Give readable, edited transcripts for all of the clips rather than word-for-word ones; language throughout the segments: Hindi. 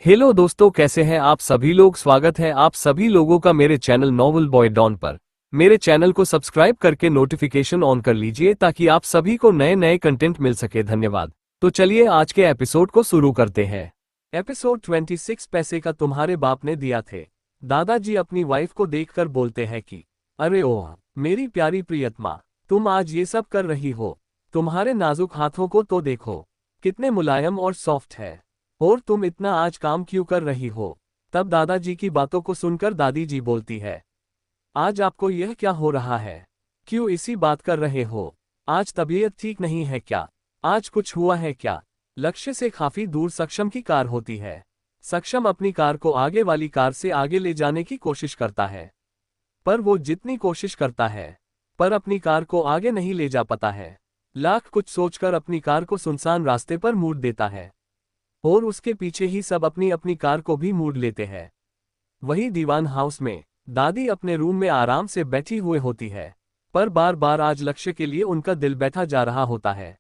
हेलो दोस्तों, कैसे हैं आप सभी लोग। स्वागत है आप सभी लोगों का मेरे चैनल नॉवल बॉय डॉन पर। मेरे चैनल को सब्सक्राइब करके नोटिफिकेशन ऑन कर लीजिए ताकि आप सभी को नए नए कंटेंट मिल सके। धन्यवाद। तो चलिए आज के एपिसोड को शुरू करते हैं। एपिसोड 26 पैसे का तुम्हारे बाप ने दिया थे। दादाजी अपनी वाइफ को देखकर बोलते हैं कि अरे ओह मेरी प्यारी प्रियतमा, तुम आज ये सब कर रही हो। तुम्हारे नाजुक हाथों को तो देखो, कितने मुलायम और सॉफ्ट है। और तुम इतना आज काम क्यों कर रही हो। तब दादाजी की बातों को सुनकर दादी जी बोलती है, आज आपको यह क्या हो रहा है, क्यों इसी बात कर रहे हो। आज तबीयत ठीक नहीं है क्या, आज कुछ हुआ है क्या। लक्ष्य से काफी दूर सक्षम की कार होती है। सक्षम अपनी कार को आगे वाली कार से आगे ले जाने की कोशिश करता है, पर वो जितनी कोशिश करता है पर अपनी कार को आगे नहीं ले जा पाता है। लाख कुछ सोचकर अपनी कार को सुनसान रास्ते पर मोड़ देता है और उसके पीछे ही सब अपनी अपनी कार को भी मोड़ लेते हैं। वही दीवान हाउस में दादी अपने रूम में आराम से बैठी हुए होती है, पर बार बार आज लक्ष्य के लिए उनका दिल बैठा जा रहा होता है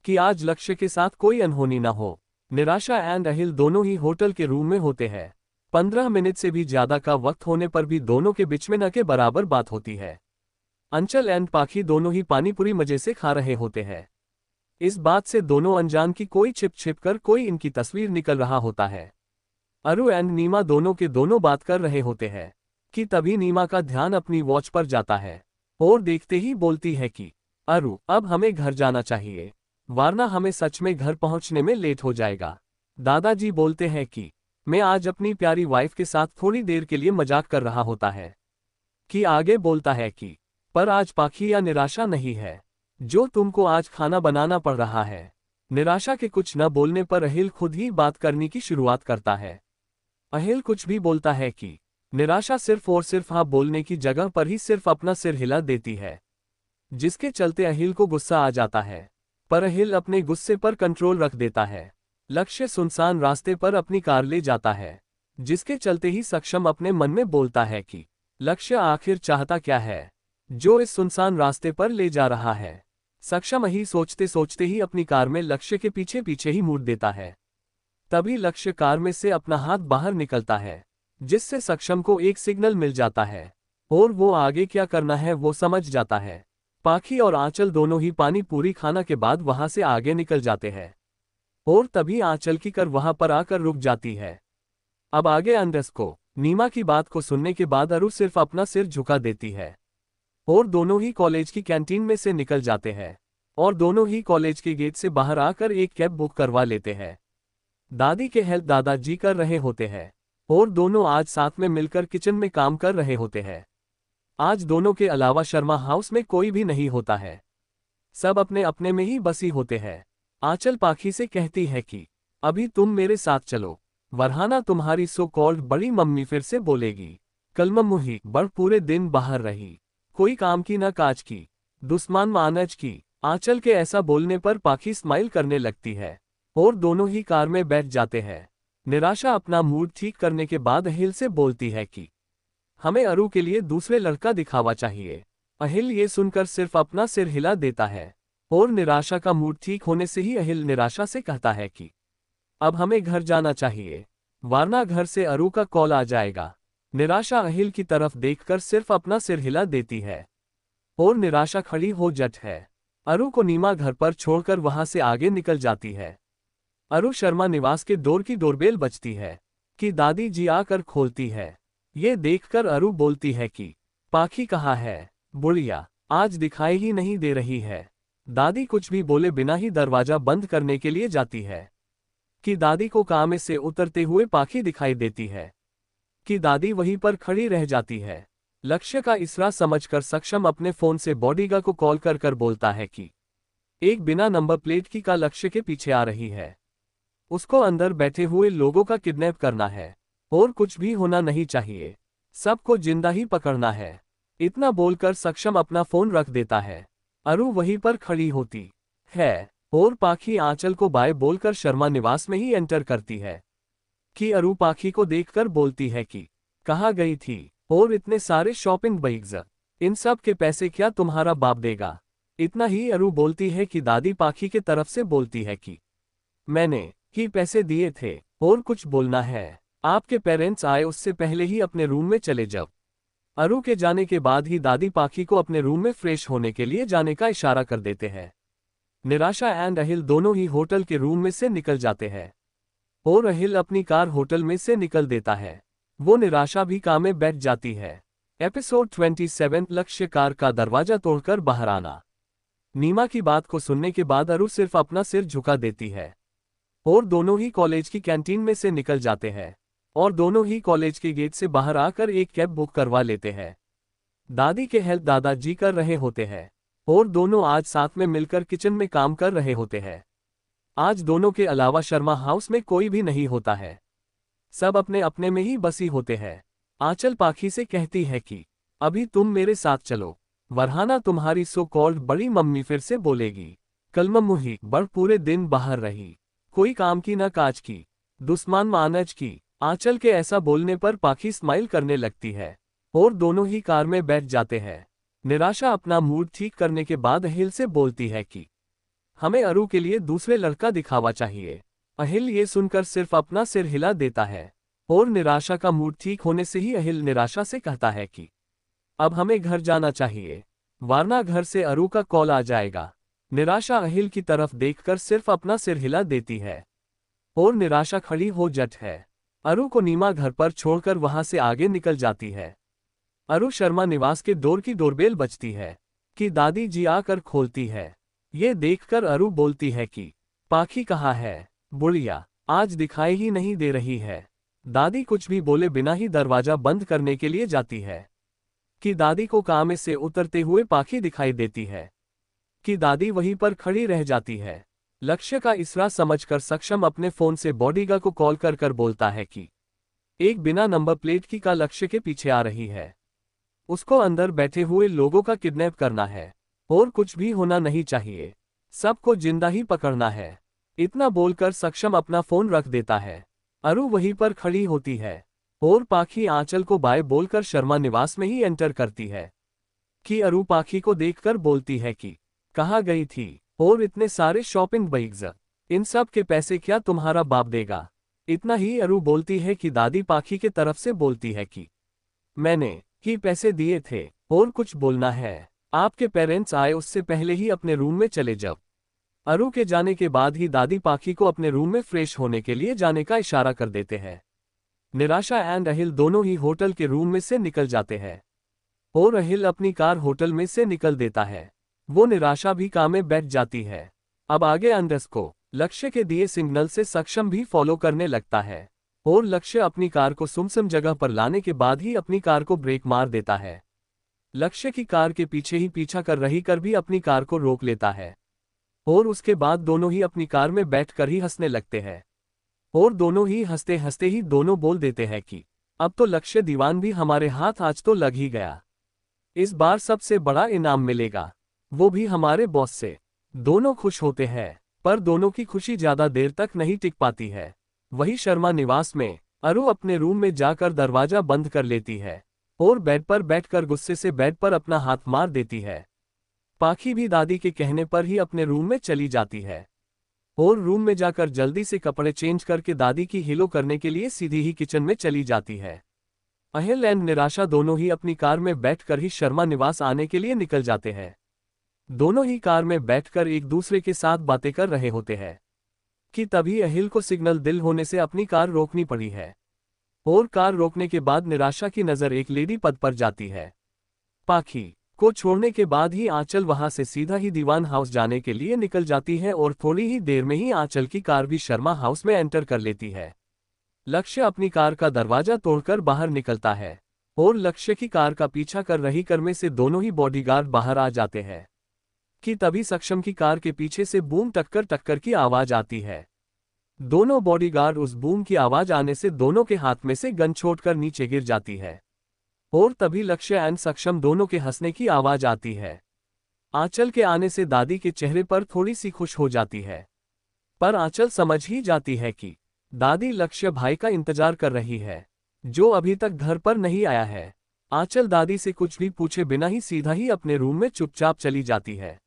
कि आज लक्ष्य के साथ कोई अनहोनी न हो। निराशा एंड अहिल दोनों ही होटल के रूम में होते हैं। 15 मिनट से भी ज्यादा का वक्त होने पर भी दोनों के बीच में न के बराबर बात होती है। अंचल एंड पाखी दोनों ही पानीपुरी मजे से खा रहे होते हैं। इस बात से दोनों अनजान की कोई छिप छिप कर कोई इनकी तस्वीर निकल रहा होता है। अरु एंड नीमा दोनों के दोनों बात कर रहे होते हैं कि तभी नीमा का ध्यान अपनी वॉच पर जाता है और देखते ही बोलती है कि अरु अब हमें घर जाना चाहिए, वरना हमें सच में घर पहुंचने में लेट हो जाएगा। दादाजी बोलते हैं कि मैं आज अपनी प्यारी वाइफ के साथ थोड़ी देर के लिए मजाक कर रहा होता है कि आगे बोलता है कि पर आज पाखी या निराशा नहीं है जो तुमको आज खाना बनाना पड़ रहा है। निराशा के कुछ न बोलने पर अहिल खुद ही बात करने की शुरुआत करता है। अहिल कुछ भी बोलता है कि निराशा सिर्फ और सिर्फ हाँ बोलने की जगह पर ही सिर्फ अपना सिर हिला देती है, जिसके चलते अहिल को गुस्सा आ जाता है, पर अहिल अपने गुस्से पर कंट्रोल रख देता है। लक्ष्य सुनसान रास्ते पर अपनी कार ले जाता है, जिसके चलते ही सक्षम अपने मन में बोलता है कि लक्ष्य आखिर चाहता क्या है जो इस सुनसान रास्ते पर ले जा रहा है। सक्षम ही सोचते सोचते ही अपनी कार में लक्ष्य के पीछे पीछे ही मुड़ देता है। तभी लक्ष्य कार में से अपना हाथ बाहर निकलता है, जिससे सक्षम को एक सिग्नल मिल जाता है और वो आगे क्या करना है वो समझ जाता है। पाखी और आंचल दोनों ही पानी पूरी खाना के बाद वहां से आगे निकल जाते हैं और तभी आंचल की कार वहां पर आकर रुक जाती है। अब आगे अंडस को नीमा की बात को सुनने के बाद अरु सिर्फ अपना सिर झुका देती है और दोनों ही कॉलेज की कैंटीन में से निकल जाते हैं और दोनों ही कॉलेज के गेट से बाहर आकर एक कैब बुक करवा लेते हैं। दादी के हेल्प दादाजी कर रहे होते हैं और दोनों आज साथ में मिलकर किचन में काम कर रहे होते हैं। आज दोनों के अलावा शर्मा हाउस में कोई भी नहीं होता है, सब अपने अपने में ही बसी होते हैं। आंचल पाखी से कहती है कि अभी तुम मेरे साथ चलो, वरहाना तुम्हारी सो कॉल्ड बड़ी मम्मी फिर से बोलेगी। कल मम्मू ही बड़ पूरे दिन बाहर रही, कोई काम की न काज की, दुश्मन मानज की। आंचल के ऐसा बोलने पर पाखी स्माइल करने लगती है और दोनों ही कार में बैठ जाते हैं। निराशा अपना मूड ठीक करने के बाद अहिल से बोलती है कि हमें अरु के लिए दूसरे लड़का दिखावा चाहिए। अहिल ये सुनकर सिर्फ अपना सिर हिला देता है और निराशा का मूड ठीक होने से ही अहिल निराशा से कहता है कि अब हमें घर जाना चाहिए, वरना घर से अरु का कॉल आ जाएगा। निराशा अहिल की तरफ देखकर सिर्फ अपना सिर हिला देती है और निराशा खड़ी हो जट है। अरु को नीमा घर पर छोड़कर वहां से आगे निकल जाती है। अरु शर्मा निवास के डोर की डोरबेल बजती है कि दादी जी आकर खोलती है। ये देखकर अरु बोलती है कि पाखी कहाँ है, बुढ़िया आज दिखाई ही नहीं दे रही है। दादी कुछ भी बोले बिना ही दरवाजा बंद करने के लिए जाती है कि दादी को काम से उतरते हुए पाखी दिखाई देती है कि दादी वहीं पर खड़ी रह जाती है। लक्ष्य का इशारा समझकर सक्षम अपने फोन से बॉडीगार्ड को कॉल कर कर बोलता है कि एक बिना नंबर प्लेट की कार लक्ष्य के पीछे आ रही है, उसको अंदर बैठे हुए लोगों का किडनैप करना है और कुछ भी होना नहीं चाहिए, सबको जिंदा ही पकड़ना है। इतना बोलकर सक्षम अपना फोन रख देता है। अरु वहीं पर खड़ी होती है और पाखी आंचल को बाय बोलकर शर्मा निवास में ही एंटर करती है कि अरु पाखी को देखकर बोलती है कि कहाँ गई थी और इतने सारे शॉपिंग बैग्स, इन सब के पैसे क्या तुम्हारा बाप देगा। इतना ही अरु बोलती है कि दादी पाखी के तरफ से बोलती है कि मैंने ही पैसे दिए थे और कुछ बोलना है। आपके पेरेंट्स आए उससे पहले ही अपने रूम में चले जाओ। अरु के जाने के बाद ही दादी पाखी को अपने रूम में फ्रेश होने के लिए जाने का इशारा कर देते हैं। निराशा एंड अहिल दोनों ही होटल के रूम में से निकल जाते हैं और अहिल अपनी कार होटल में से निकल देता है। वो निराशा भी कार में बैठ जाती है। एपिसोड 27 लक्ष्य कार का दरवाजा तोड़कर बाहर आना। नीमा की बात को सुनने के बाद अरु सिर्फ अपना सिर झुका देती है और दोनों ही कॉलेज की कैंटीन में से निकल जाते हैं और दोनों ही कॉलेज के गेट से बाहर आकर एक कैब बुक करवा लेते हैं। दादी के हेल्प दादाजी कर रहे होते हैं और दोनों आज साथ में मिलकर किचन में काम कर रहे होते हैं। आज दोनों के अलावा शर्मा हाउस में कोई भी नहीं होता है। सब अपने अपने में ही बसी होते हैं। आंचल पाखी से कहती है कि अभी तुम मेरे साथ चलो, वरहाना तुम्हारी सो कॉल्ड बड़ी मम्मी फिर से बोलेगी। कल मम्मू ही बड़ पूरे दिन बाहर रही, कोई काम की न काज की, दुश्मन मानज की। आंचल के ऐसा बोलने पर पाखी स्माइल करने लगती है और दोनों ही कार में बैठ जाते हैं। निराशा अपना मूड ठीक करने के बाद अहिल से बोलती है कि हमें अरु के लिए दूसरे लड़का दिखावा चाहिए। अहिल ये सुनकर सिर्फ अपना सिर हिला देता है और निराशा का मूड ठीक होने से ही अहिल निराशा से कहता है कि अब हमें घर जाना चाहिए, वरना घर से अरु का कॉल आ जाएगा। निराशा अहिल की तरफ देखकर सिर्फ अपना सिर हिला देती है और निराशा खड़ी हो जाती है। अरु को नीमा घर पर छोड़कर वहां से आगे निकल जाती है। अरु शर्मा निवास के डोर की डोरबेल बजती है कि दादी जी आकर खोलती है। ये देखकर अरु बोलती है कि पाखी कहाँ है? बुढ़िया आज दिखाई ही नहीं दे रही है। दादी कुछ भी बोले बिना ही दरवाजा बंद करने के लिए जाती है कि दादी को काम से उतरते हुए पाखी दिखाई देती है कि दादी वहीं पर खड़ी रह जाती है। लक्ष्य का इशारा समझकर सक्षम अपने फोन से बॉडीगार्ड को कॉल कर कर बोलता है कि एक बिना नंबर प्लेट की कार लक्ष्य के पीछे आ रही है, उसको अंदर बैठे हुए लोगों का किडनैप करना है और कुछ भी होना नहीं चाहिए, सबको जिंदा ही पकड़ना है। इतना बोलकर सक्षम अपना फोन रख देता है। अरु वहीं पर खड़ी होती है और पाखी आंचल को बाय बोलकर शर्मा निवास में ही एंटर करती है कि अरु पाखी को देखकर बोलती है कि कहाँ गई थी और इतने सारे शॉपिंग बैग्स, इन सब के पैसे क्या तुम्हारा बाप देगा? इतना ही अरु बोलती है कि दादी पाखी के तरफ से बोलती है कि मैंने ही पैसे दिए थे और कुछ बोलना है। आपके पेरेंट्स आए उससे पहले ही अपने रूम में चले जाओ। अरु के जाने के बाद ही दादी पाखी को अपने रूम में फ्रेश होने के लिए जाने का इशारा कर देते हैं। निराशा एंड अहिल दोनों ही होटल के रूम में से निकल जाते हैं और अहिल अपनी कार होटल में से निकल देता है। वो निराशा भी कार में बैठ जाती है। अब आगे अंडर्स को लक्ष्य के दिए सिग्नल से सक्षम भी फॉलो करने लगता है और लक्ष्य अपनी कार को सुमसम जगह पर लाने के बाद ही अपनी कार को ब्रेक मार देता है। लक्ष्य की कार के पीछे ही पीछा कर रही कर भी अपनी कार को रोक लेता है और उसके बाद दोनों ही अपनी कार में बैठकर ही हंसने लगते हैं और दोनों ही हंसते हंसते ही दोनों बोल देते हैं कि अब तो लक्ष्य दीवान भी हमारे हाथ आज तो लग ही गया। इस बार सबसे बड़ा इनाम मिलेगा, वो भी हमारे बॉस से। दोनों खुश होते हैं पर दोनों की खुशी ज्यादा देर तक नहीं टिक पाती है। वही शर्मा निवास में अरु अपने रूम में जाकर दरवाजा बंद कर लेती है और बेड पर बैठकर गुस्से से बेड पर अपना हाथ मार देती है। पाखी भी दादी के कहने पर ही अपने रूम में चली जाती है और रूम में जाकर जल्दी से कपड़े चेंज करके दादी की हिलो करने के लिए सीधी ही किचन में चली जाती है। अहिल एंड निराशा दोनों ही अपनी कार में बैठकर ही शर्मा निवास आने के लिए निकल जाते हैं। दोनों ही कार में बैठकर एक दूसरे के साथ बातें कर रहे होते हैं कि तभी अहिल को सिग्नल दिल होने से अपनी कार रोकनी पड़ी है और कार रोकने के बाद निराशा की नजर एक लेडी पद पर जाती है। पाखी को छोड़ने के बाद ही आंचल वहां से सीधा ही दीवान हाउस जाने के लिए निकल जाती है और थोड़ी ही देर में ही आंचल की कार भी शर्मा हाउस में एंटर कर लेती है। लक्ष्य अपनी कार का दरवाजा तोड़कर बाहर निकलता है और लक्ष्य की कार का पीछा कर रही कार में से दोनों ही बॉडीगार्ड बाहर आ जाते हैं कि तभी सक्षम की कार के पीछे से बूम टक्कर टक्कर की आवाज आती है। दोनों बॉडीगार्ड उस बूम की आवाज आने से दोनों के हाथ में से गन छोड़कर नीचे गिर जाती है और तभी लक्ष्य एंड सक्षम दोनों के हंसने की आवाज आती है। आंचल के आने से दादी के चेहरे पर थोड़ी सी खुश हो जाती है पर आंचल समझ ही जाती है कि दादी लक्ष्य भाई का इंतजार कर रही है जो अभी तक घर पर नहीं आया है। आंचल दादी से कुछ भी पूछे बिना ही सीधा ही अपने रूम में चुपचाप चली जाती है।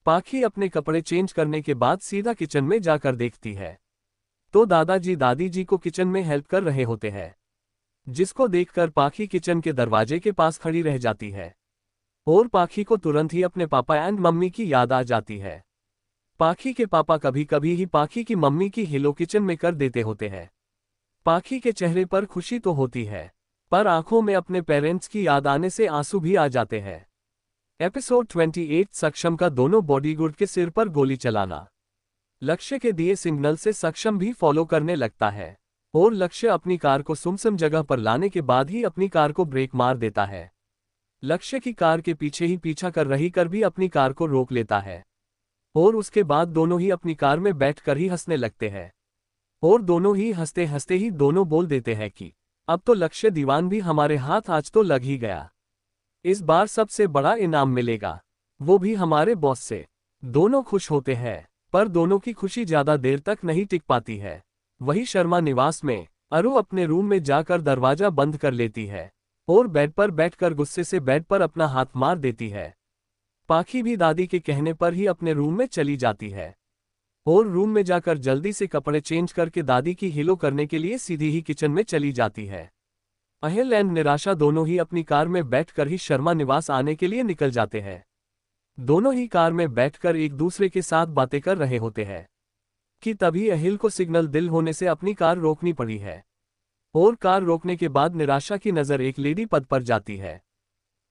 पाखी अपने कपड़े चेंज करने के बाद सीधा किचन में जाकर देखती है तो दादाजी दादी जी को किचन में हेल्प कर रहे होते हैं, जिसको देखकर पाखी किचन के दरवाजे के पास खड़ी रह जाती है और पाखी को तुरंत ही अपने पापा एंड मम्मी की याद आ जाती है। पाखी के पापा कभी कभी ही पाखी की मम्मी की हेलो किचन में कर देते होते हैं। पाखी के चेहरे पर खुशी तो होती है, पर आंखों में अपने पेरेंट्स की याद आने से आंसू भी आ जाते हैं। एपिसोड 28 सक्षम का दोनों बॉडीगार्ड के सिर पर गोली चलाना। लक्ष्य के दिए सिग्नल से सक्षम भी फॉलो करने लगता है और लक्ष्य अपनी कार को सुमसम जगह पर लाने के बाद ही अपनी कार को ब्रेक मार देता है। लक्ष्य की कार के पीछे ही पीछा कर रही कर भी अपनी कार को रोक लेता है और उसके बाद दोनों ही अपनी कार में बैठकर ही हंसने लगते हैं और दोनों ही हंसते हंसते ही दोनों बोल देते हैं कि अब तो लक्ष्य दीवान भी हमारे हाथ आज तो लग ही गया। इस बार सबसे बड़ा इनाम मिलेगा, वो भी हमारे बॉस से। दोनों खुश होते हैं, पर दोनों की खुशी ज्यादा देर तक नहीं टिक पाती है। वही शर्मा निवास में अरु अपने रूम में जाकर दरवाजा बंद कर लेती है और बेड पर बैठकर गुस्से से बेड पर अपना हाथ मार देती है। पाखी भी दादी के कहने पर ही अपने रूम में चली जाती है और रूम में जाकर जल्दी से कपड़े चेंज करके दादी की हेलो करने के लिए सीधी ही किचन में चली जाती है। अहिल एंड निराशा दोनों ही अपनी कार में बैठकर ही शर्मा निवास आने के लिए निकल जाते हैं। दोनों ही कार में बैठकर एक दूसरे के साथ बातें कर रहे होते हैं कि तभी अहिल को सिग्नल दिल होने से अपनी कार रोकनी पड़ी है और कार रोकने के बाद निराशा की नज़र एक लेडी पद पर जाती है।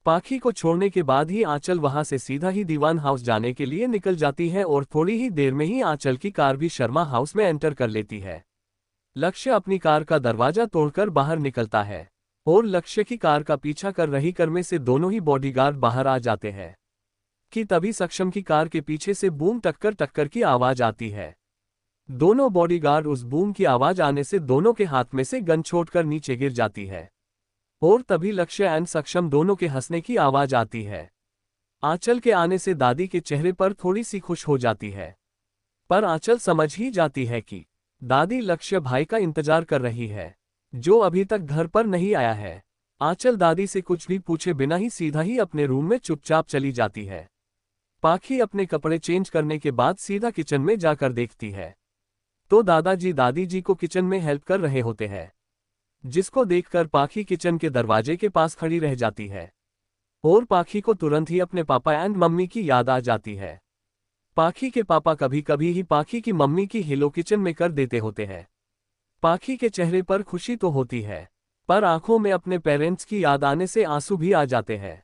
पाखी को छोड़ने के बाद ही आंचल वहां से सीधा ही दीवान हाउस जाने के लिए निकल जाती है और थोड़ी ही देर में ही आंचल की कार भी शर्मा हाउस में एंटर कर लेती है। लक्ष्य अपनी कार का दरवाजा तोड़कर बाहर निकलता है और लक्ष्य की कार का पीछा कर रही कार में से दोनों ही बॉडीगार्ड बाहर आ जाते हैं कि तभी सक्षम की कार के पीछे से बूम टक्कर टक्कर की आवाज आती है। दोनों बॉडीगार्ड उस बूम की आवाज आने से दोनों के हाथ में से गन छोड़कर नीचे गिर जाती है और तभी लक्ष्य एंड सक्षम दोनों के हंसने की आवाज आती है। आंचल के आने से दादी के चेहरे पर थोड़ी सी खुश हो जाती है, पर आंचल समझ ही जाती है कि दादी लक्ष्य भाई का इंतजार कर रही है जो अभी तक घर पर नहीं आया है। आंचल दादी से कुछ भी पूछे बिना ही सीधा ही अपने रूम में चुपचाप चली जाती है। पाखी अपने कपड़े चेंज करने के बाद सीधा किचन में जाकर देखती है तो दादाजी दादी जी को किचन में हेल्प कर रहे होते हैं, जिसको देखकर पाखी किचन के दरवाजे के पास खड़ी रह जाती है और पाखी को तुरंत ही अपने पापा एंड मम्मी की याद आ जाती है। पाखी के पापा कभी कभी ही पाखी की मम्मी की हेलो किचन में कर देते होते हैं। पाखी के चेहरे पर खुशी तो होती है, पर आंखों में अपने पेरेंट्स की याद आने से आंसू भी आ जाते हैं।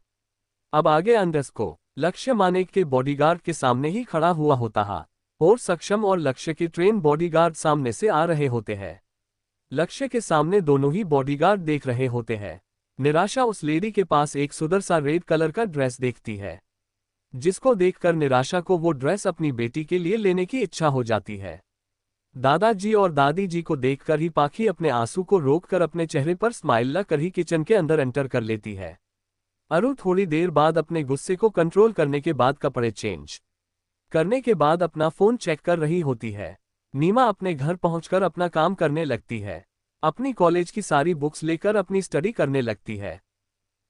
अब आगे अंडर्स को लक्ष्य मानेक के बॉडीगार्ड के सामने ही खड़ा हुआ होता है और सक्षम और लक्ष्य के ट्रेन बॉडीगार्ड सामने से आ रहे होते हैं। लक्ष्य के सामने दोनों ही बॉडीगार्ड देख रहे होते हैं। निराशा उस लेडी के पास एक सुंदर सा रेड कलर का ड्रेस देखती है, जिसको देखकर निराशा को वो ड्रेस अपनी बेटी के लिए लेने की इच्छा हो जाती है। दादाजी और दादी जी को देखकर ही पाखी अपने आंसू को रोककर अपने चेहरे पर स्माइल लाकर ही किचन के अंदर एंटर कर लेती है। अरु थोड़ी देर बाद अपने गुस्से को कंट्रोल करने के बाद कपड़े चेंज करने के बाद अपना फोन चेक कर रही होती है। नीमा अपने घर पहुंचकर अपना काम करने लगती है। अपनी कॉलेज की सारी बुक्स लेकर अपनी स्टडी करने लगती है।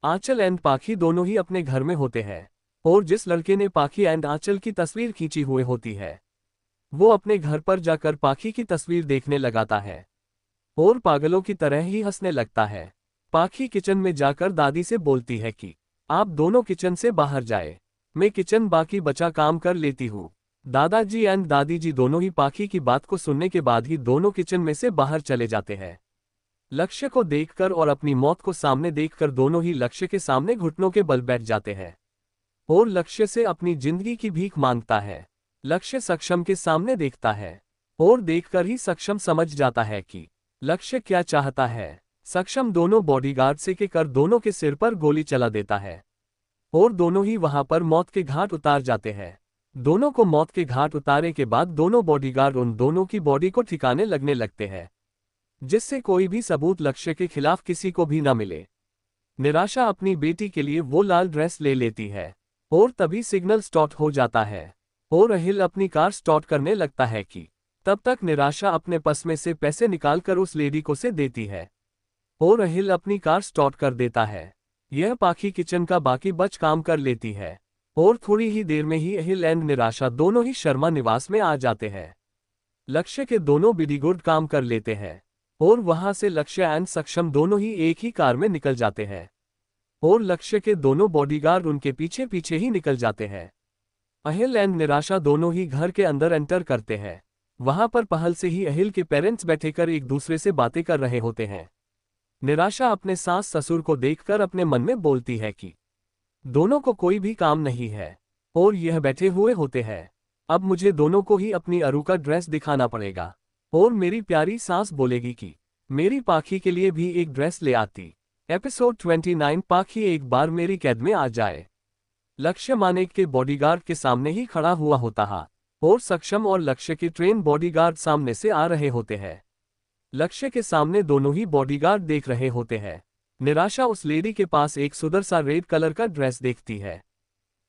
आंचल एंड पाखी दोनों ही अपने घर में होते हैं और जिस लड़के ने पाखी एंड आंचल की तस्वीर खींची हुई होती है वो अपने घर पर जाकर पाखी की तस्वीर देखने लगाता है और पागलों की तरह ही हंसने लगता है। पाखी किचन में जाकर दादी से बोलती है कि आप दोनों किचन से बाहर जाए, मैं किचन बाकी बचा काम कर लेती हूँ। दादाजी एंड दादी जी दोनों ही पाखी की बात को सुनने के बाद ही दोनों किचन में से बाहर चले जाते हैं। लक्ष्य को देखकर और अपनी मौत को सामने देखकर दोनों ही लक्ष्य के सामने घुटनों के बल बैठ जाते हैं और लक्ष्य से अपनी जिंदगी की भीख मांगता है। लक्ष्य सक्षम के सामने देखता है और देखकर ही सक्षम समझ जाता है कि लक्ष्य क्या चाहता है। सक्षम दोनों बॉडीगार्ड से कर दोनों के सिर पर गोली चला देता है और दोनों ही वहां पर मौत के घाट उतार जाते हैं। दोनों को मौत के घाट उतारे के बाद दोनों बॉडीगार्ड उन दोनों की बॉडी को ठिकाने लगने लगते हैं, जिससे कोई भी सबूत लक्ष्य के खिलाफ किसी को भी न मिले। निराशा अपनी बेटी के लिए वो लाल ड्रेस ले लेती है और तभी सिग्नल स्टार्ट हो जाता है और अहिल अपनी कार स्टार्ट करने लगता है कि तब तक निराशा अपने पर्स में से पैसे निकालकर उस लेडी को से देती है और अहिल अपनी कार स्टार्ट कर देता है। यह पाखी किचन का बाकी बच काम कर लेती है और थोड़ी ही देर में ही अहिल एंड निराशा दोनों ही शर्मा निवास में आ जाते हैं। लक्ष्य के दोनों बिडीगुड काम कर लेते हैं और वहां से लक्ष्य एंड सक्षम दोनों ही एक ही कार में निकल जाते हैं और लक्ष्य के दोनों बॉडीगार्ड उनके पीछे पीछे ही निकल जाते हैं। अहिल एंड निराशा दोनों ही घर के अंदर एंटर करते हैं। वहां पर पहल से ही अहिल के पेरेंट्स बैठेकर एक दूसरे से बातें कर रहे होते हैं। निराशा अपने सास ससुर को देखकर अपने मन में बोलती है कि दोनों को कोई भी काम नहीं है और यह बैठे हुए होते हैं। अब मुझे दोनों को ही अपनी अरू का ड्रेस दिखाना पड़ेगा। और मेरी प्यारी सास बोलेगी कि मेरी पाखी के लिए भी एक ड्रेस ले आती। एपिसोड 29 पाखी एक बार मेरी कैद में आ जाए। लक्ष्य मानेक के बॉडीगार्ड के सामने ही खड़ा हुआ होता है और सक्षम और लक्ष्य के ट्रेन बॉडीगार्ड सामने से आ रहे होते हैं। लक्ष्य के सामने दोनों ही बॉडीगार्ड देख रहे होते हैं। निराशा उस लेडी के पास एक सुंदर सा रेड कलर का ड्रेस देखती है,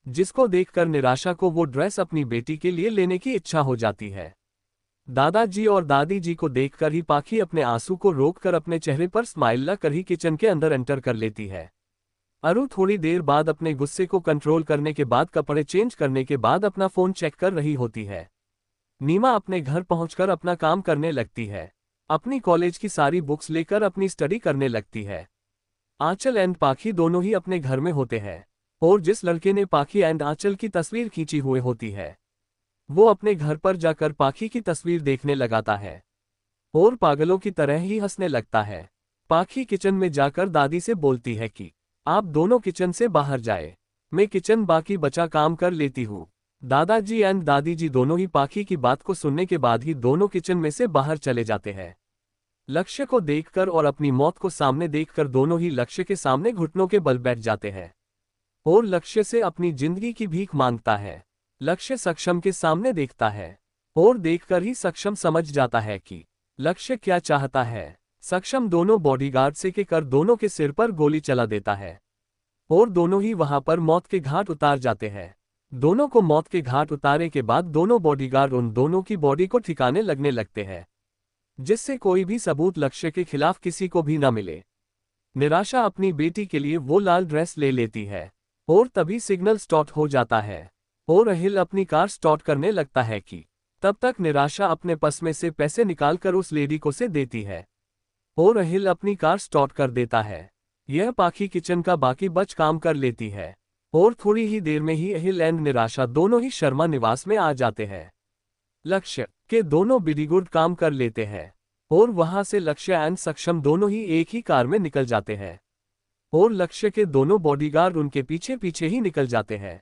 जिसको देखकर निराशा को वो ड्रेस अपनी बेटी के लिए लेने की इच्छा हो जाती है। दादाजी और दादी जी को देखकर ही पाखी अपने आंसू को रोककर अपने चेहरे पर स्माइल लाकर ही किचन के अंदर एंटर कर लेती है। अरू थोड़ी देर बाद अपने गुस्से को कंट्रोल करने के बाद कपड़े चेंज करने के बाद अपना फोन चेक कर रही होती है। नीमा अपने घर पहुंचकर अपना काम करने लगती है। अपनी कॉलेज की सारी बुक्स लेकर अपनी स्टडी करने लगती है। आंचल एंड पाखी दोनों ही अपने घर में होते हैं और जिस लड़के ने पाखी एंड आंचल की तस्वीर खींची हुई होती है वो अपने घर पर जाकर पाखी की तस्वीर देखने लगाता है और पागलों की तरह ही हंसने लगता है। पाखी किचन में जाकर दादी से बोलती है कि आप दोनों किचन से बाहर जाए, मैं किचन बाकी बचा काम कर लेती हूँ। दादाजी एंड दादी जी दोनों ही पाखी की बात को सुनने के बाद ही दोनों किचन में से बाहर चले जाते हैं। लक्ष्य को देखकर और अपनी मौत को सामने देखकर दोनों ही लक्ष्य के सामने घुटनों के बल बैठ जाते हैं और लक्ष्य से अपनी जिंदगी की भीख मांगता है। लक्ष्य सक्षम के सामने देखता है और देखकर ही सक्षम समझ जाता है कि लक्ष्य क्या चाहता है। सक्षम दोनों बॉडीगार्ड से के कर दोनों के सिर पर गोली चला देता है और दोनों ही वहां पर मौत के घाट उतार जाते हैं। दोनों को मौत के घाट उतारे के बाद दोनों बॉडीगार्ड उन दोनों की बॉडी को ठिकाने लगने लगते हैं, जिससे कोई भी सबूत लक्ष्य के खिलाफ किसी को भी न मिले। निराशा अपनी बेटी के लिए वो लाल ड्रेस ले लेती है और तभी सिग्नल स्टार्ट हो जाता है और अहिल अपनी कार स्टार्ट करने लगता है कि तब तक निराशा अपने पर्स में से पैसे निकालकर उस लेडी को से देती है और अहिल अपनी कार स्टार्ट कर देता है। यह पाखी किचन का बाकी बच काम कर लेती है और थोड़ी ही देर में ही अहिल एंड निराशा दोनों ही शर्मा निवास में आ जाते हैं। लक्ष्य के दोनों बिडीगुड काम कर लेते हैं और वहां से लक्ष्य एंड सक्षम दोनों ही एक ही कार में निकल जाते हैं और लक्ष्य के दोनों बॉडीगार्ड उनके पीछे पीछे ही निकल जाते हैं।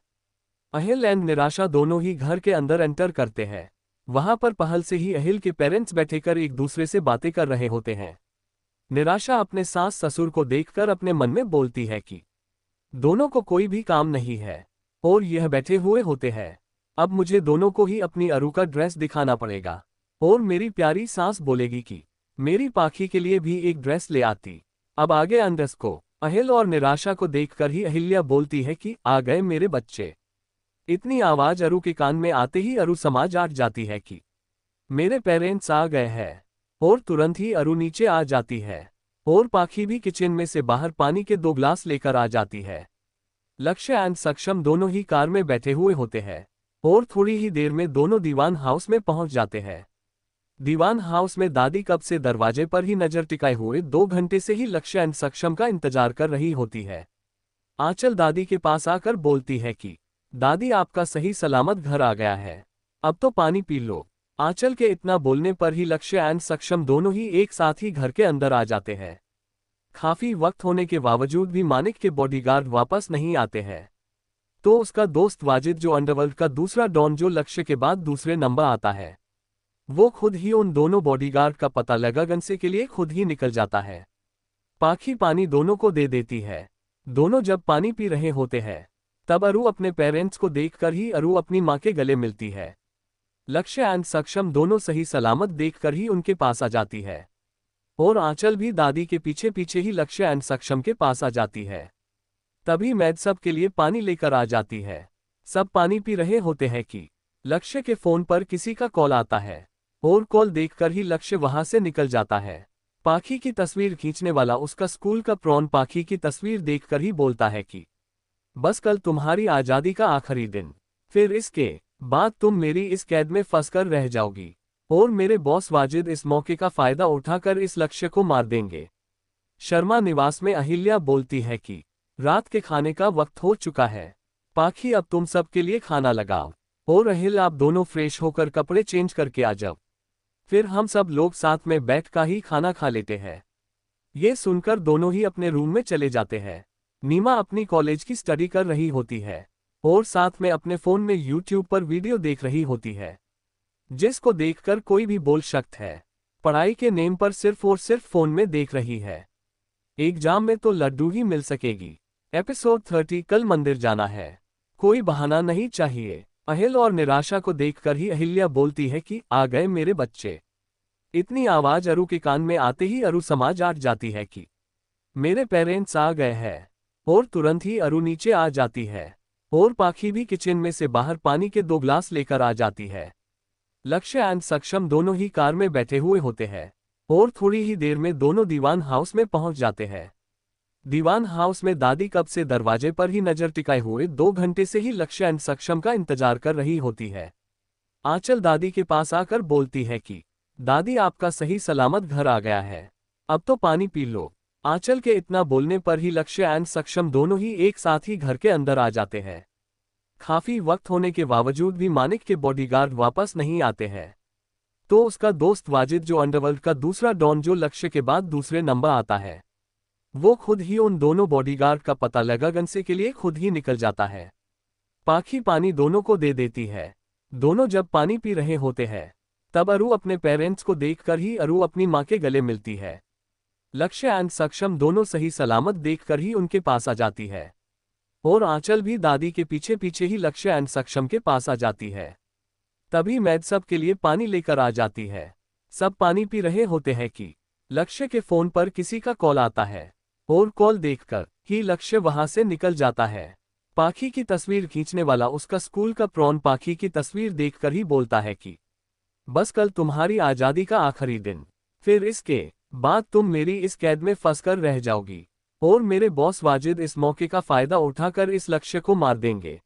अहिल एंड निराशा दोनों ही घर के अंदर एंटर करते हैं। वहां पर पहल से ही अहिल के पेरेंट्स बैठेकर एक दूसरे से बातें कर रहे होते हैं। निराशा अपने सास ससुर को देखकर अपने मन में बोलती है कि दोनों को कोई भी काम नहीं है और यह बैठे हुए होते हैं। अब मुझे दोनों को ही अपनी अरू का ड्रेस दिखाना पड़ेगा। और मेरी प्यारी सास बोलेगी कि मेरी पाखी के लिए भी एक ड्रेस ले आती। अब आगे अंदर को अहिल और निराशा को देखकर ही अहिल्या बोलती है कि आ गए मेरे बच्चे। इतनी आवाज अरू के कान में आते ही अरू समझ आ जाती है कि मेरे पेरेंट्स आ गए हैं और तुरंत ही अरू नीचे आ जाती है और पाखी भी किचन में से बाहर पानी के 2 ग्लास लेकर आ जाती है। लक्ष्य एंड सक्षम दोनों ही कार में बैठे हुए होते हैं और थोड़ी ही देर में दोनों दीवान हाउस में पहुंच जाते हैं। दीवान हाउस में दादी कब से दरवाजे पर ही नजर टिकाए हुए 2 घंटे से ही लक्ष्य एंड सक्षम का इंतजार कर रही होती है। आंचल दादी के पास आकर बोलती है कि दादी आपका सही सलामत घर आ गया है, अब तो पानी पी लो। आंचल के इतना बोलने पर ही लक्ष्य एंड सक्षम दोनों ही एक साथ ही घर के अंदर आ जाते हैं। काफी वक्त होने के बावजूद भी मानिक के बॉडीगार्ड वापस नहीं आते हैं, तो उसका दोस्त वाजिद जो अंडरवर्ल्ड का दूसरा डॉन जो लक्ष्य के बाद दूसरे नंबर आता है, वो खुद ही उन दोनों बॉडीगार्ड का पता लगाने के लिए खुद ही निकल जाता है। पाखी पानी दोनों को दे देती है। दोनों जब पानी पी रहे होते हैं तब अरू अपने पेरेंट्स को देखकर ही अरू अपनी माँ के गले मिलती है। लक्ष्य एंड सक्षम दोनों सही सलामत देखकर ही उनके पास आ जाती है और आंचल भी दादी के पीछे पीछे ही लक्ष्य एंड सक्षम के पास आ जाती है। तभी मैड सब के लिए पानी लेकर आ जाती है। सब पानी पी रहे होते हैं कि लक्ष्य के फोन पर किसी का कॉल आता है और कॉल देखकर ही लक्ष्य वहां से निकल जाता है। पाखी की तस्वीर खींचने वाला उसका स्कूल का प्रॉन पाखी की तस्वीर देखकर ही बोलता है कि बस कल तुम्हारी आजादी का आखिरी दिन, फिर इसके बाद तुम मेरी इस कैद में फंसकर रह जाओगी। और मेरे बॉस वाजिद इस मौके का फायदा उठाकर इस लक्ष्य को मार देंगे। शर्मा निवास में अहिल्या बोलती है कि रात के खाने का वक्त हो चुका है। पाखी अब तुम सबके लिए खाना लगाओ। और अहिल आप दोनों फ्रेश होकर कपड़े चेंज करके आ जाओ। फिर हम सब लोग साथ में बैठ कर ही खाना खा लेते हैं। ये सुनकर दोनों ही अपने रूम में चले जाते हैं। नीमा अपनी कॉलेज की स्टडी कर रही होती है और साथ में अपने फोन में यूट्यूब पर वीडियो देख रही होती है, जिसको देखकर कोई भी बोल सकता है पढ़ाई के नेम पर सिर्फ और सिर्फ फोन में देख रही है। एग्जाम में तो लड्डू ही मिल सकेगी। एपिसोड 30 कल मंदिर जाना है, कोई बहाना नहीं चाहिए। अहिल और निराशा को देखकर ही अहिल्या बोलती है कि आ गए मेरे बच्चे। इतनी आवाज अरु के कान में आते ही अरु समझ आ जाती है कि मेरे पेरेंट्स आ गए हैं और तुरंत ही अरु नीचे आ जाती है और पाखी भी किचन में से बाहर पानी के 2 ग्लास लेकर आ जाती है। लक्ष्य एंड सक्षम दोनों ही कार में बैठे हुए होते हैं और थोड़ी ही देर में दोनों दीवान हाउस में पहुंच जाते हैं। दीवान हाउस में दादी कब से दरवाजे पर ही नजर टिकाए हुए 2 घंटे से ही लक्ष्य एंड सक्षम का इंतजार कर रही होती है। आंचल दादी के पास आकर बोलती है कि दादी आपका सही सलामत घर आ गया है, अब तो पानी पी लो। आंचल के इतना बोलने पर ही लक्ष्य एंड सक्षम दोनों ही एक साथ ही घर के अंदर आ जाते हैं। काफी वक्त होने के बावजूद भी मानिक के बॉडीगार्ड वापस नहीं आते हैं, तो उसका दोस्त वाजिद जो अंडरवर्ल्ड का दूसरा डॉन जो लक्ष्य के बाद दूसरे नंबर आता है, वो खुद ही उन दोनों बॉडीगार्ड का पता लगाने के लिए खुद ही निकल जाता है। पाखी पानी दोनों को दे देती है। दोनों जब पानी पी रहे होते हैं तब अरु अपने पेरेंट्स को देखकर ही अरु अपनी मां के गले मिलती है। लक्ष्य एंड सक्षम दोनों सही सलामत देखकर ही उनके पास आ जाती है और आंचल भी दादी के पीछे पीछे ही लक्ष्य एंड सक्षम के पास आ जाती है। तभी मैद सब के लिए पानी लेकर आ जाती है। सब पानी पी रहे होते हैं कि लक्ष्य के फोन पर किसी का कॉल आता है और कॉल देखकर ही लक्ष्य वहां से निकल जाता है। पाखी की तस्वीर खींचने वाला उसका स्कूल का प्रॉन पाखी की तस्वीर देखकर ही बोलता है कि बस कल तुम्हारी आजादी का आखिरी दिन, फिर इसके बाद तुम मेरी इस कैद में फंसकर रह जाओगी और मेरे बॉस वाजिद इस मौके का फायदा उठाकर इस लक्ष्य को मार देंगे।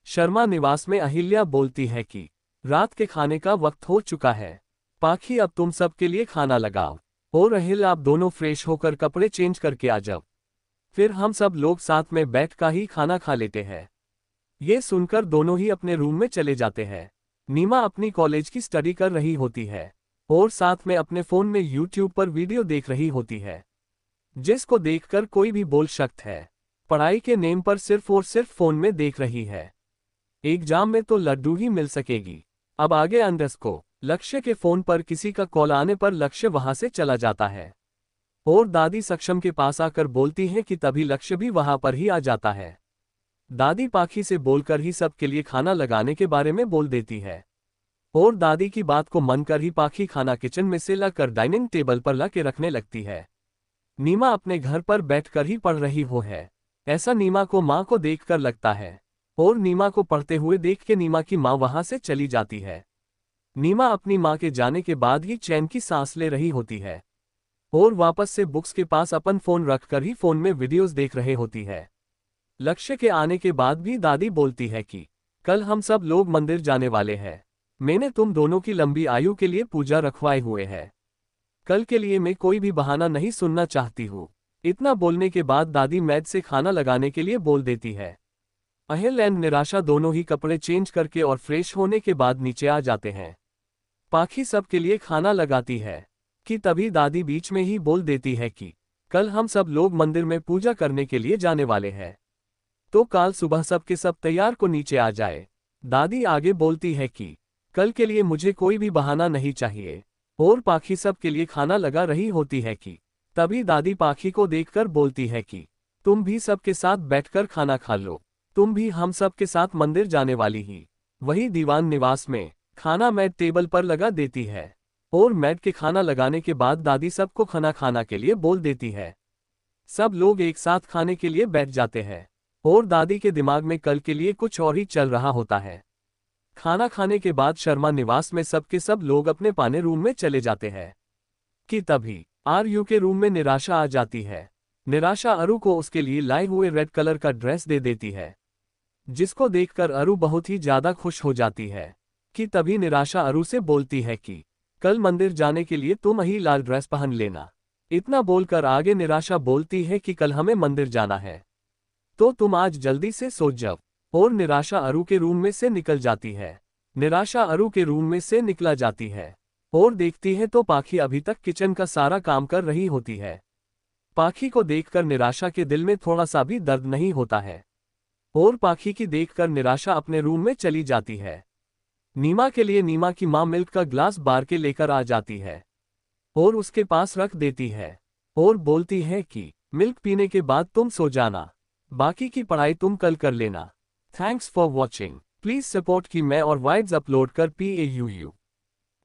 शर्मा निवास में अहिल्या बोलती है कि रात के खाने का वक्त हो चुका है। पाखी अब तुम सबके लिए खाना लगाओ और अहिल आप दोनों फ्रेश होकर कपड़े चेंज करके आ जाओ। फिर हम सब लोग साथ में बैठ कर ही खाना खा लेते हैं। ये सुनकर दोनों ही अपने रूम में चले जाते हैं। नीमा अपनी कॉलेज की स्टडी कर रही होती है और साथ में अपने फोन में यूट्यूब पर वीडियो देख रही होती है, जिसको देखकर कोई भी बोल सकता है पढ़ाई के नेम पर सिर्फ और सिर्फ फोन में देख रही है। एग्जाम में तो लड्डू ही मिल सकेगी। अब आगे अंदर को लक्ष्य के फोन पर किसी का कॉल आने पर लक्ष्य वहां से चला जाता है और दादी सक्षम के पास आकर बोलती है कि तभी लक्ष्य भी वहां पर ही आ जाता है। दादी पाखी से बोलकर ही सबके लिए खाना लगाने के बारे में बोल देती है और दादी की बात को मानकर ही पाखी खाना किचन में से लाकर डाइनिंग टेबल पर ला के रखने लगती है। नीमा अपने घर पर बैठकर ही पढ़ रही है, ऐसा नीमा को माँ को देखकर लगता है और नीमा को पढ़ते हुए देख के नीमा की माँ वहां से चली जाती है। नीमा अपनी माँ के जाने के बाद ही चैन की सांस ले रही होती है और वापस से बुक्स के पास अपन फोन रखकर ही फोन में वीडियोस देख रहे होती है। लक्ष्य के आने के बाद भी दादी बोलती है कि कल हम सब लोग मंदिर जाने वाले हैं। मैंने तुम दोनों की लंबी आयु के लिए पूजा रखवाए हुए है। कल के लिए मैं कोई भी बहाना नहीं सुनना चाहती हूँ। इतना बोलने के बाद दादी मैद से खाना लगाने के लिए बोल देती है। अहिल एंड निराशा दोनों ही कपड़े चेंज करके और फ्रेश होने के बाद नीचे आ जाते हैं। पाखी सब के लिए खाना लगाती है कि तभी दादी बीच में ही बोल देती है कि कल हम सब लोग मंदिर में पूजा करने के लिए जाने वाले हैं, तो कल सुबह सब के सब तैयार को नीचे आ जाए। दादी आगे बोलती है कि कल के लिए मुझे कोई भी बहाना नहीं चाहिए और पाखी सब के लिए खाना लगा रही होती है कि तभी दादी पाखी को देखकर बोलती है कि तुम भी सबके साथ बैठकर खाना खा लो, तुम भी हम सब के साथ मंदिर जाने वाली ही। वही दीवान निवास में खाना मैड टेबल पर लगा देती है और मैड के खाना लगाने के बाद दादी सबको खाना खाना के लिए बोल देती है। सब लोग एक साथ खाने के लिए बैठ जाते हैं और दादी के दिमाग में कल के लिए कुछ और ही चल रहा होता है। खाना खाने के बाद शर्मा निवास में सबके सब लोग अपने पाने रूम में चले जाते हैं कि तभी आरयू के रूम में निराशा आ जाती है। निराशा अरु को उसके लिए लाए हुए रेड कलर का ड्रेस दे देती है, जिसको देखकर अरु बहुत ही ज्यादा खुश हो जाती है कि तभी निराशा अरु से बोलती है कि कल मंदिर जाने के लिए तुम ही लाल ड्रेस पहन लेना। इतना बोलकर आगे निराशा बोलती है कि कल हमें मंदिर जाना है, तो तुम आज जल्दी से सो जाओ। और निराशा अरु के रूम में से निकल जाती है। निराशा अरु के रूम में से निकला जाती है और देखती है तो पाखी अभी तक किचन का सारा काम कर रही होती है। पाखी को देखकर निराशा के दिल में थोड़ा सा भी दर्द नहीं होता है और पाखी की देखकर निराशा अपने रूम में चली जाती है। नीमा के लिए नीमा की मां मिल्क का ग्लास बार के लेकर आ जाती है और उसके पास रख देती है और बोलती है कि मिल्क पीने के बाद तुम सो जाना, बाकी की पढ़ाई तुम कल कर लेना। Thanks for watching. Please support की मैं और वाइड्स अपलोड कर PAUU।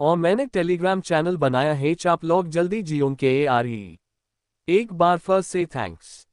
और मैंने टेलीग्राम चैनल बनाया है, आप लोग जल्दी जियों के ARE। एक बार फिर से थैंक्स।